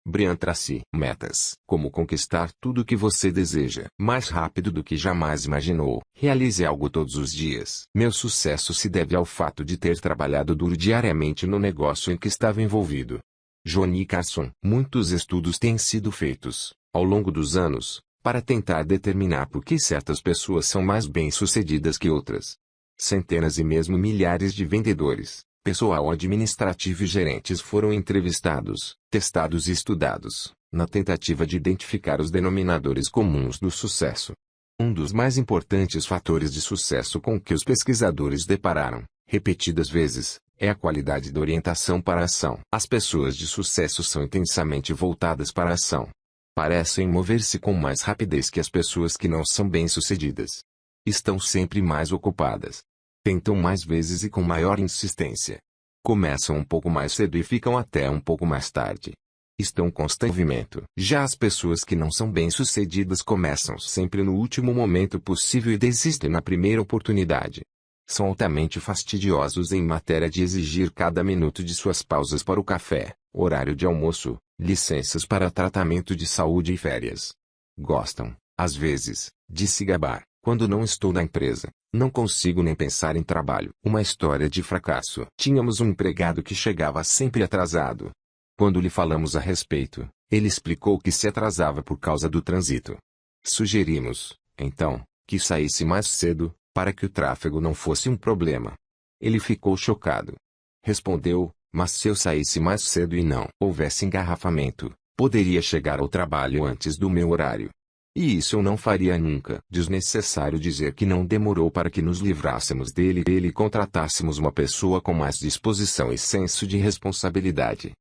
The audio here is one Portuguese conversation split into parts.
Brian Tracy. Metas. Como conquistar tudo o que você deseja, mais rápido do que jamais imaginou. Realize algo todos os dias. Meu sucesso se deve ao fato de ter trabalhado duro diariamente no negócio em que estava envolvido. Johnny Carson. Muitos estudos têm sido feitos, ao longo dos anos, para tentar determinar por que certas pessoas são mais bem-sucedidas que outras. Centenas e mesmo milhares de vendedores, pessoal administrativo e gerentes foram entrevistados, testados e estudados, na tentativa de identificar os denominadores comuns do sucesso. Um dos mais importantes fatores de sucesso com que os pesquisadores depararam, repetidas vezes, é a qualidade da orientação para a ação. As pessoas de sucesso são intensamente voltadas para a ação. Parecem mover-se com mais rapidez que as pessoas que não são bem-sucedidas. Estão sempre mais ocupadas. Tentam mais vezes e com maior insistência. Começam um pouco mais cedo e ficam até um pouco mais tarde. Estão em constante movimento. Já as pessoas que não são bem-sucedidas começam sempre no último momento possível e desistem na primeira oportunidade. São altamente fastidiosos em matéria de exigir cada minuto de suas pausas para o café, horário de almoço, licenças para tratamento de saúde e férias. Gostam, às vezes, de se gabar. Quando não estou na empresa, não consigo nem pensar em trabalho. Uma história de fracasso. Tínhamos um empregado que chegava sempre atrasado. Quando lhe falamos a respeito, ele explicou que se atrasava por causa do trânsito. Sugerimos, então, que saísse mais cedo, para que o tráfego não fosse um problema. Ele ficou chocado. Respondeu, mas se eu saísse mais cedo e não houvesse engarrafamento, poderia chegar ao trabalho antes do meu horário. E isso eu não faria nunca. Desnecessário dizer que não demorou para que nos livrássemos dele e contratássemos uma pessoa com mais disposição e senso de responsabilidade.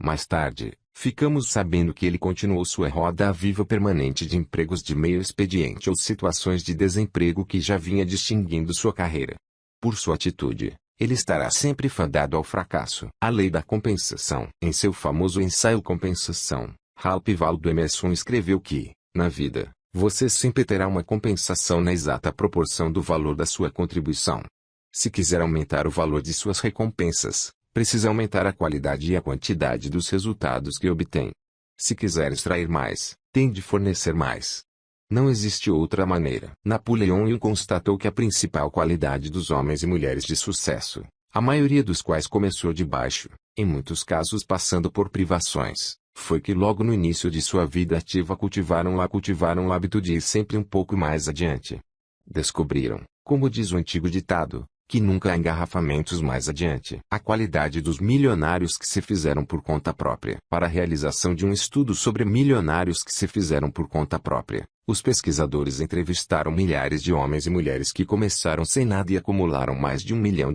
Mais tarde, ficamos sabendo que ele continuou sua roda viva permanente de empregos de meio expediente ou situações de desemprego que já vinha distinguindo sua carreira. Por sua atitude, ele estará sempre fadado ao fracasso. A lei da compensação. Em seu famoso ensaio Compensação, Ralph Waldo Emerson escreveu que, na vida, você sempre terá uma compensação na exata proporção do valor da sua contribuição. Se quiser aumentar o valor de suas recompensas, precisa aumentar a qualidade e a quantidade dos resultados que obtém. Se quiser extrair mais, tem de fornecer mais. Não existe outra maneira. Napoleão Hill constatou que a principal qualidade dos homens e mulheres de sucesso, a maioria dos quais começou de baixo, em muitos casos passando por privações, foi que logo no início de sua vida ativa cultivaram o hábito de ir sempre um pouco mais adiante. Descobriram, como diz o antigo ditado, que nunca há engarrafamentos mais adiante. A qualidade dos milionários que se fizeram por conta própria. Para a realização de um estudo sobre milionários que se fizeram por conta própria, os pesquisadores entrevistaram milhares de homens e mulheres que começaram sem nada e acumularam mais de $1 milhão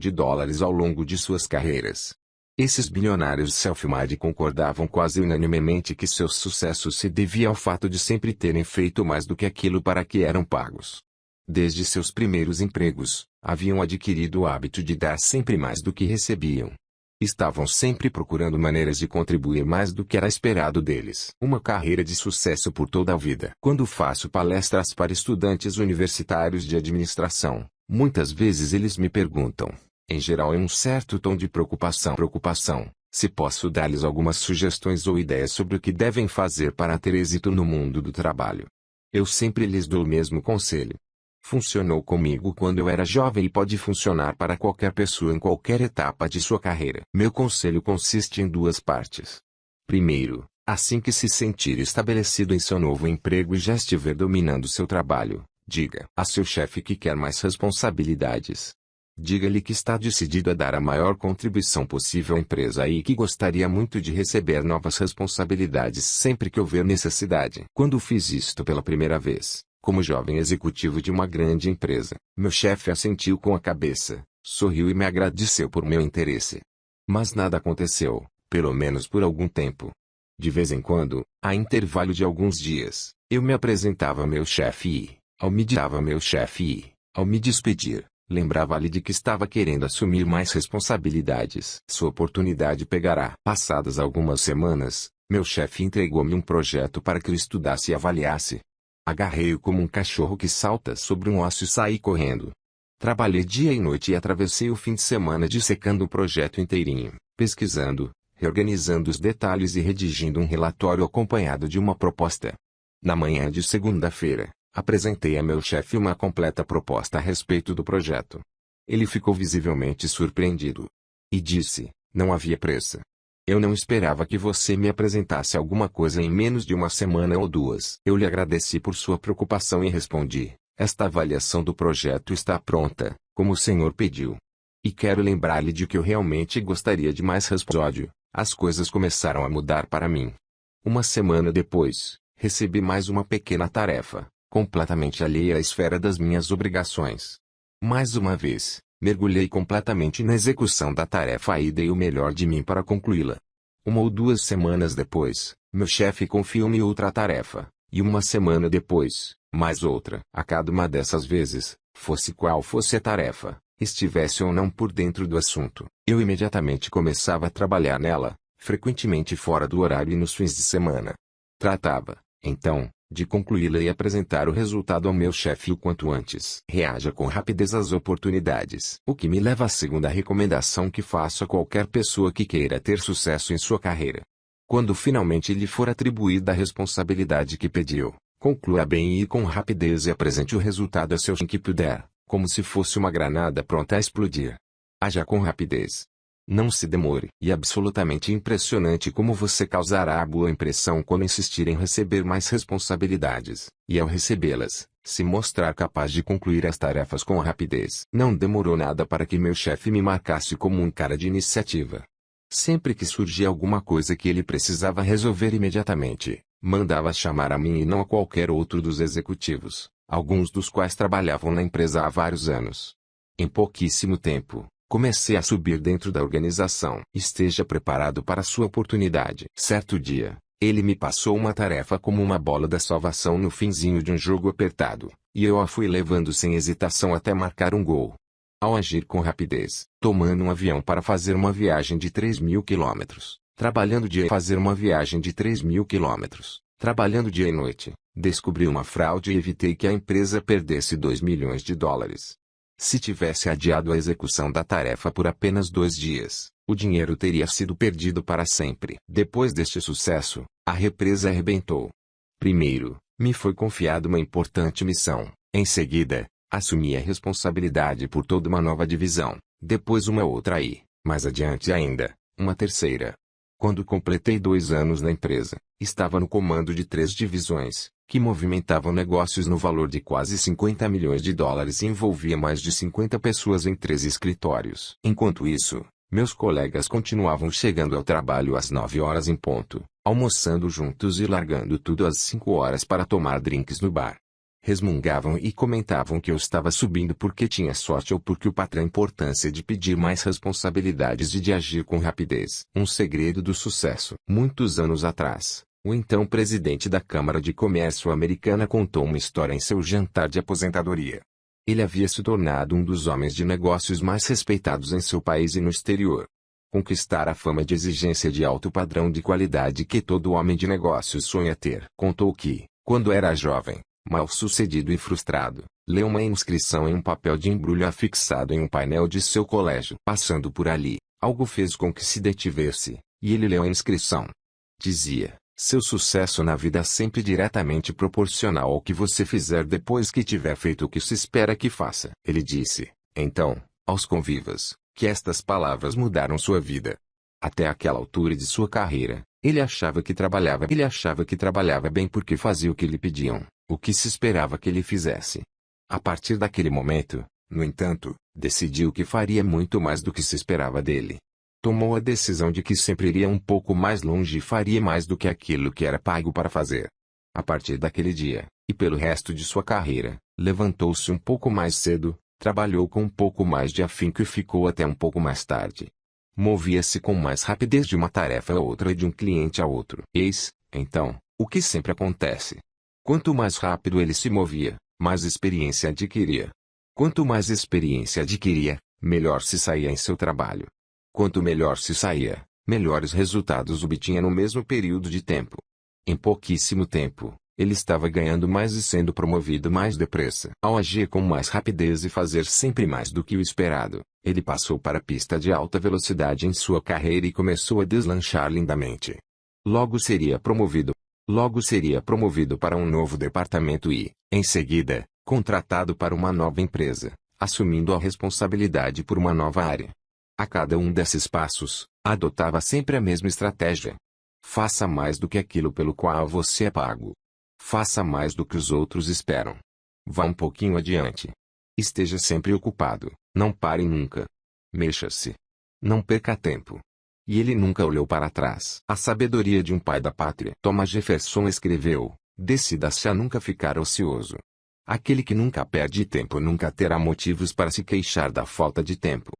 ao longo de suas carreiras. Esses bilionários self-made concordavam quase unanimemente que seu sucesso se devia ao fato de sempre terem feito mais do que aquilo para que eram pagos. Desde seus primeiros empregos, haviam adquirido o hábito de dar sempre mais do que recebiam. Estavam sempre procurando maneiras de contribuir mais do que era esperado deles. Uma carreira de sucesso por toda a vida. Quando faço palestras para estudantes universitários de administração, muitas vezes eles me perguntam, em geral em um certo tom de preocupação, se posso dar-lhes algumas sugestões ou ideias sobre o que devem fazer para ter êxito no mundo do trabalho. Eu sempre lhes dou o mesmo conselho. Funcionou comigo quando eu era jovem e pode funcionar para qualquer pessoa em qualquer etapa de sua carreira. Meu conselho consiste em duas partes. Primeiro, assim que se sentir estabelecido em seu novo emprego e já estiver dominando seu trabalho, diga a seu chefe que quer mais responsabilidades. Diga-lhe que está decidido a dar a maior contribuição possível à empresa e que gostaria muito de receber novas responsabilidades sempre que houver necessidade. Quando fiz isto pela primeira vez, como jovem executivo de uma grande empresa, meu chefe assentiu com a cabeça, sorriu e me agradeceu por meu interesse. Mas nada aconteceu, pelo menos por algum tempo. De vez em quando, a intervalo de alguns dias, eu me apresentava a meu chefe e, ao me despedir, lembrava-lhe de que estava querendo assumir mais responsabilidades. Sua oportunidade pegará. Passadas algumas semanas, meu chefe entregou-me um projeto para que eu estudasse e avaliasse. Agarrei-o como um cachorro que salta sobre um osso e saí correndo. Trabalhei dia e noite e atravessei o fim de semana dissecando o projeto inteirinho, pesquisando, reorganizando os detalhes e redigindo um relatório acompanhado de uma proposta. Na manhã de segunda-feira, apresentei a meu chefe uma completa proposta a respeito do projeto. Ele ficou visivelmente surpreendido. E disse: não havia pressa. Eu não esperava que você me apresentasse alguma coisa em menos de uma semana ou duas. Eu lhe agradeci por sua preocupação e respondi: esta avaliação do projeto está pronta, como o senhor pediu. E quero lembrar-lhe de que eu realmente gostaria de mais episódio. As coisas começaram a mudar para mim. Uma semana depois, recebi mais uma pequena tarefa, completamente alheia à esfera das minhas obrigações. Mais uma vez, mergulhei completamente na execução da tarefa e dei o melhor de mim para concluí-la. Uma ou duas semanas depois, meu chefe confiou-me outra tarefa, e uma semana depois, mais outra. A cada uma dessas vezes, fosse qual fosse a tarefa, estivesse ou não por dentro do assunto, eu imediatamente começava a trabalhar nela, frequentemente fora do horário e nos fins de semana. Tratava, então, de concluí-la e apresentar o resultado ao meu chefe o quanto antes. Reaja com rapidez às oportunidades. O que me leva à segunda recomendação que faço a qualquer pessoa que queira ter sucesso em sua carreira. Quando finalmente lhe for atribuída a responsabilidade que pediu, conclua bem e com rapidez e apresente o resultado a seu que puder, como se fosse uma granada pronta a explodir. Haja com rapidez. Não se demore. E absolutamente impressionante como você causará boa impressão quando insistir em receber mais responsabilidades, e ao recebê-las, se mostrar capaz de concluir as tarefas com rapidez. Não demorou nada para que meu chefe me marcasse como um cara de iniciativa. Sempre que surgia alguma coisa que ele precisava resolver imediatamente, mandava chamar a mim e não a qualquer outro dos executivos, alguns dos quais trabalhavam na empresa há vários anos. Em pouquíssimo tempo, comecei a subir dentro da organização. Esteja preparado para sua oportunidade. Certo dia, ele me passou uma tarefa como uma bola da salvação no finzinho de um jogo apertado, e eu a fui levando sem hesitação até marcar um gol. Ao agir com rapidez, tomando um avião para fazer uma viagem de 3.000 quilômetros, trabalhando dia e fazer uma viagem de 3.000 quilômetros, trabalhando dia e noite, descobri uma fraude e evitei que a empresa perdesse $2 milhões. Se tivesse adiado a execução da tarefa por apenas 2 dias, o dinheiro teria sido perdido para sempre. Depois deste sucesso, a represa arrebentou. Primeiro, me foi confiada uma importante missão. Em seguida, assumi a responsabilidade por toda uma nova divisão. Depois uma outra e, mais adiante ainda, uma terceira. Quando completei 2 anos na empresa, estava no comando de 3 divisões, que movimentavam negócios no valor de quase $50 milhões e envolvia mais de 50 pessoas em 3 escritórios. Enquanto isso, meus colegas continuavam chegando ao trabalho às 9 horas em ponto, almoçando juntos e largando tudo às 5 horas para tomar drinks no bar. Resmungavam e comentavam que eu estava subindo porque tinha sorte ou porque o patrão importância de pedir mais responsabilidades e de agir com rapidez. Um segredo do sucesso. Muitos anos atrás, o então presidente da Câmara de Comércio americana contou uma história em seu jantar de aposentadoria. Ele havia se tornado um dos homens de negócios mais respeitados em seu país e no exterior. Conquistar a fama de exigência de alto padrão de qualidade que todo homem de negócios sonha ter. Contou que, quando era jovem, mal-sucedido e frustrado, leu uma inscrição em um papel de embrulho afixado em um painel de seu colégio. Passando por ali, algo fez com que se detivesse, e ele leu a inscrição. Dizia: seu sucesso na vida é sempre diretamente proporcional ao que você fizer depois que tiver feito o que se espera que faça. Ele disse, então, aos convivas, que estas palavras mudaram sua vida. Até aquela altura de sua carreira, ele achava que trabalhava bem porque fazia o que lhe pediam, o que se esperava que ele fizesse. A partir daquele momento, no entanto, decidiu que faria muito mais do que se esperava dele. Tomou a decisão de que sempre iria um pouco mais longe e faria mais do que aquilo que era pago para fazer. A partir daquele dia, e pelo resto de sua carreira, levantou-se um pouco mais cedo, trabalhou com um pouco mais de afinco e ficou até um pouco mais tarde. Movia-se com mais rapidez de uma tarefa a outra e de um cliente a outro. Eis, então, o que sempre acontece. Quanto mais rápido ele se movia, mais experiência adquiria. Quanto mais experiência adquiria, melhor se saía em seu trabalho. Quanto melhor se saía, melhores resultados obtinha no mesmo período de tempo. Em pouquíssimo tempo, ele estava ganhando mais e sendo promovido mais depressa. Ao agir com mais rapidez e fazer sempre mais do que o esperado, Ele passou para a pista de alta velocidade em sua carreira e começou a deslanchar lindamente. Logo seria promovido. Logo seria promovido para um novo departamento e, em seguida, contratado para uma nova empresa, assumindo a responsabilidade por uma nova área. A cada um desses passos, adotava sempre a mesma estratégia. Faça mais do que aquilo pelo qual você é pago. Faça mais do que os outros esperam. Vá um pouquinho adiante. Esteja sempre ocupado, não pare nunca. Mexa-se. Não perca tempo. E ele nunca olhou para trás. A sabedoria de um pai da pátria. Thomas Jefferson escreveu: decida-se a nunca ficar ocioso. Aquele que nunca perde tempo nunca terá motivos para se queixar da falta de tempo.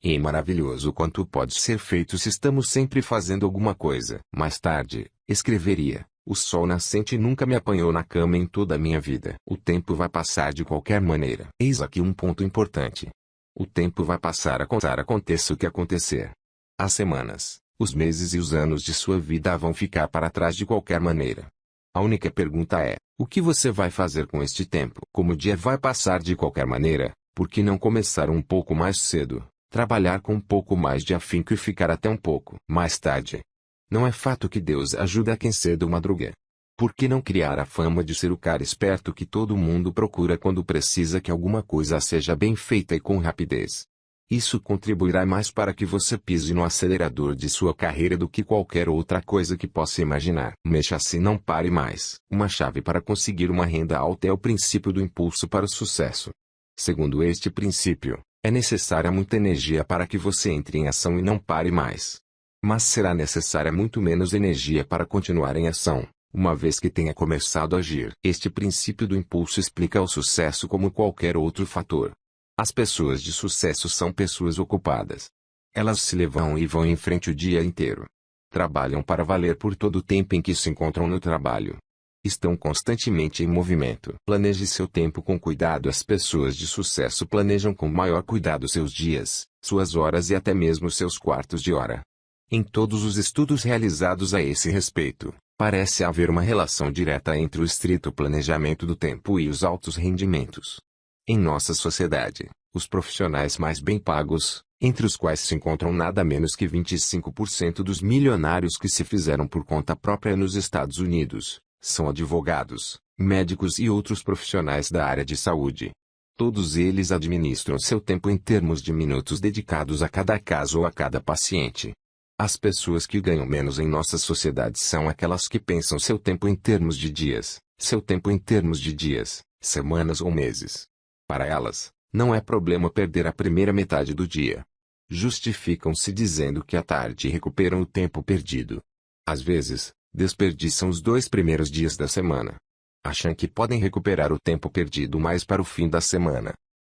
E é maravilhoso quanto pode ser feito se estamos sempre fazendo alguma coisa. Mais tarde, escreveria: o sol nascente nunca me apanhou na cama em toda a minha vida. O tempo vai passar de qualquer maneira. Eis aqui um ponto importante. O tempo vai passar aconteça o que acontecer. As semanas, os meses e os anos de sua vida vão ficar para trás de qualquer maneira. A única pergunta é: o que você vai fazer com este tempo? Como o dia vai passar de qualquer maneira, por que não começar um pouco mais cedo, trabalhar com um pouco mais de afinco e ficar até um pouco mais tarde? Não é fato que Deus ajuda a quem cedo madruga. Por que não criar a fama de ser o cara esperto que todo mundo procura quando precisa que alguma coisa seja bem feita e com rapidez? Isso contribuirá mais para que você pise no acelerador de sua carreira do que qualquer outra coisa que possa imaginar. Mexa-se e não pare mais. Uma chave para conseguir uma renda alta é o princípio do impulso para o sucesso. Segundo este princípio, é necessária muita energia para que você entre em ação e não pare mais. Mas será necessária muito menos energia para continuar em ação, uma vez que tenha começado a agir. Este princípio do impulso explica o sucesso como qualquer outro fator. As pessoas de sucesso são pessoas ocupadas. Elas se levam e vão em frente o dia inteiro. Trabalham para valer por todo o tempo em que se encontram no trabalho. Estão constantemente em movimento. Planeje seu tempo com cuidado. As pessoas de sucesso planejam com maior cuidado seus dias, suas horas e até mesmo seus quartos de hora. Em todos os estudos realizados a esse respeito, parece haver uma relação direta entre o estrito planejamento do tempo e os altos rendimentos. Em nossa sociedade, os profissionais mais bem pagos, entre os quais se encontram nada menos que 25% dos milionários que se fizeram por conta própria nos Estados Unidos, são advogados, médicos e outros profissionais da área de saúde. Todos eles administram seu tempo em termos de minutos dedicados a cada caso ou a cada paciente. As pessoas que ganham menos em nossa sociedade são aquelas que pensam seu tempo em termos de dias, semanas ou meses. Para elas, não é problema perder a primeira metade do dia. Justificam-se dizendo que à tarde recuperam o tempo perdido. Às vezes, desperdiçam os 2 primeiros dias da semana. Acham que podem recuperar o tempo perdido mais para o fim da semana.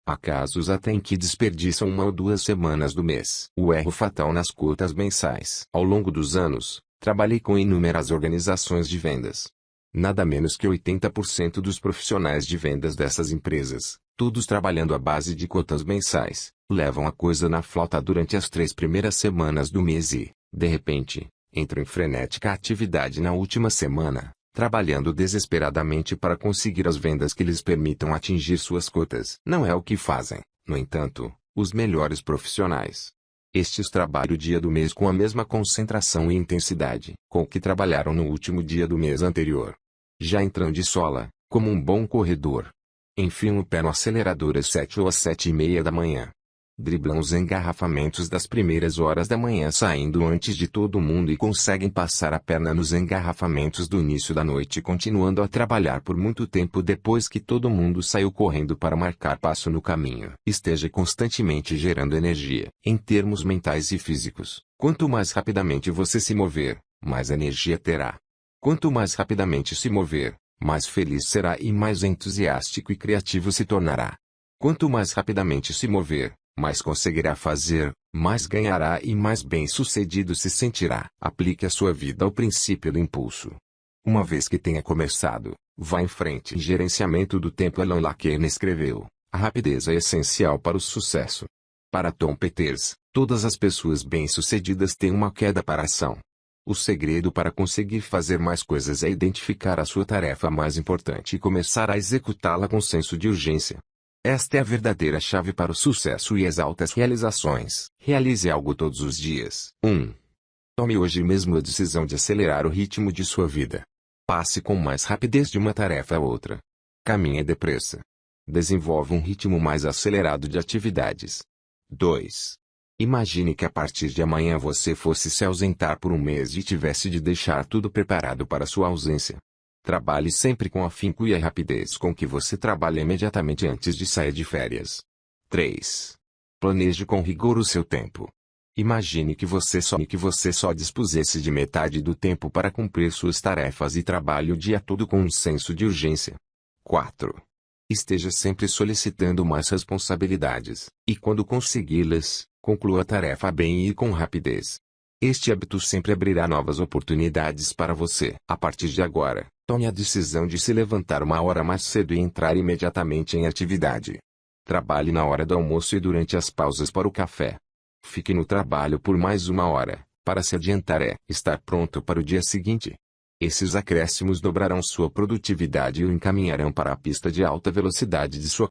Há casos até em que desperdiçam 1 ou 2 semanas do mês. O erro fatal nas cotas mensais. Ao longo dos anos, trabalhei com inúmeras organizações de vendas. Nada menos que 80% dos profissionais de vendas dessas empresas, todos trabalhando à base de cotas mensais, levam a coisa na flauta durante as 3 primeiras semanas do mês e, de repente, entram em frenética atividade na última semana, trabalhando desesperadamente para conseguir as vendas que lhes permitam atingir suas cotas. Não é o que fazem, no entanto, os melhores profissionais. Estes trabalham o dia do mês com a mesma concentração e intensidade com que trabalharam no último dia do mês anterior. Já entram de sola, como um bom corredor. Enfiam o pé no acelerador às 7 ou às 7:30 da manhã. Driblam os engarrafamentos das primeiras horas da manhã saindo antes de todo mundo e conseguem passar a perna nos engarrafamentos do início da noite continuando a trabalhar por muito tempo depois que todo mundo saiu correndo para marcar passo no caminho. Esteja constantemente gerando energia, em termos mentais e físicos. Quanto mais rapidamente você se mover, mais energia terá. Quanto mais rapidamente se mover, mais feliz será e mais entusiástico e criativo se tornará. Quanto mais rapidamente se mover, mais conseguirá fazer, mais ganhará e mais bem-sucedido se sentirá. Aplique a sua vida ao princípio do impulso. Uma vez que tenha começado, vá em frente. Em Gerenciamento do Tempo, Alan Lakein escreveu: a rapidez é essencial para o sucesso. Para Tom Peters, todas as pessoas bem-sucedidas têm uma queda para a ação. O segredo para conseguir fazer mais coisas é identificar a sua tarefa mais importante e começar a executá-la com senso de urgência. Esta é a verdadeira chave para o sucesso e as altas realizações. Realize algo todos os dias. 1. Tome hoje mesmo a decisão de acelerar o ritmo de sua vida. Passe com mais rapidez de uma tarefa a outra. Caminhe depressa. Desenvolva um ritmo mais acelerado de atividades. 2. Imagine que a partir de amanhã você fosse se ausentar por um mês e tivesse de deixar tudo preparado para sua ausência. Trabalhe sempre com afinco e a rapidez com que você trabalha imediatamente antes de sair de férias. 3. Planeje com rigor o seu tempo. Imagine que você só dispusesse de metade do tempo para cumprir suas tarefas e trabalhe o dia todo com um senso de urgência. 4. Esteja sempre solicitando mais responsabilidades, e quando consegui-las, conclua a tarefa bem e com rapidez. Este hábito sempre abrirá novas oportunidades para você. A partir de agora, tome a decisão de se levantar uma hora mais cedo e entrar imediatamente em atividade. Trabalhe na hora do almoço e durante as pausas para o café. Fique no trabalho por mais uma hora, para se adiantar estar pronto para o dia seguinte. Esses acréscimos dobrarão sua produtividade e o encaminharão para a pista de alta velocidade de sua